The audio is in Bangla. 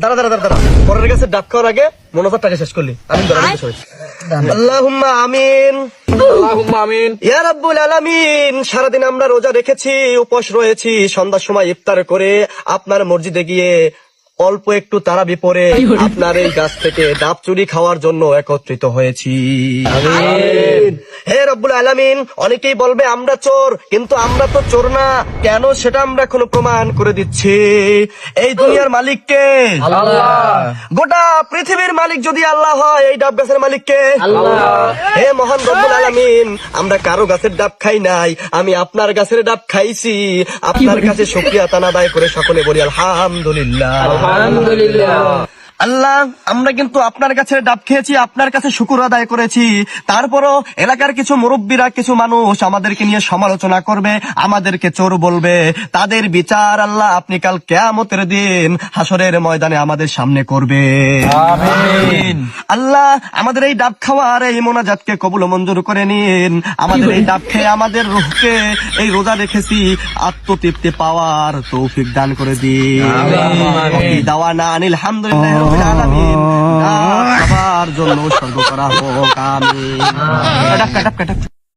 দাঁড়া দাঁড়া দাঁড়া, পরের কাছে ডাক খাওয়ার আগে মনোভাব টাকা শেষ করলি। আমিন ধরা আল্লাহুম্মা আমিন, আল্লাহুম্মা আমিন। ইয়া রাব্বুল আলামিন। সারাদিন আমরা রোজা রেখেছি, উপোস রয়েছি, সন্ধ্যার সময় ইফতার করে আপনার মসজিদে গিয়ে অল্প একটু তারাবি পরে আপনার এই গাছ থেকে ডাব চুরি খাওয়ার জন্য একত্রিত হয়েছি। হে রব্বুল আলামিন, অনেকেই বলবে আমরা চোর, কিন্তু আমরা তো চোর না। কেন সেটা আমরা এখন প্রমাণ করে দিচ্ছি। এই দুনিয়ার মালিক কে? আল্লাহ। গোটা পৃথিবীর মালিক যদি আল্লাহ হয়, এই ডাব গাছের মালিক কে? আল্লাহ। হে মহান রব্বুল আলামিন, আমরা কারো গাছের ডাব খাই নাই, আমি আপনার গাছের ডাব খাইছি। আপনার কাছে শুকরিয়া তান আদায় করে সকলে বলি আলহামদুলিল্লাহ। আলহামদুলিল্লাহ। আল্লাহ, আমরা কিন্তু আপনার কাছে ডাব খেয়েছি, আপনার কাছে শুকর আদায় করেছি। তারপরও এলাকার কিছু মুরব্বীরা, কিছু মানুষ আমাদেরকে নিয়ে সমালোচনা করবে, আমাদেরকে চোর বলবে। তাদের বিচার আল্লাহ আপনি কাল কিয়ামতের দিন হাসরের ময়দানে আমাদের সামনে করবে। আমিন। আল্লাহ, আমাদের এই ডাব খাওয়ার এই মোনাজাতকে কবুল ও মঞ্জুর করে নিন। আমাদের এই ডাব খেয়ে আমাদের রূহকে এই রোজা রেখেছি আত্মতৃপ্তি পাওয়ার তৌফিক দান করে দিন। আমিন। দাওয়ানা আনিল হামদুলিল্লাহি রাব্বিল আলামিন। ডাব খাবার জন্য উৎসর্গ করা হোক। আমিন।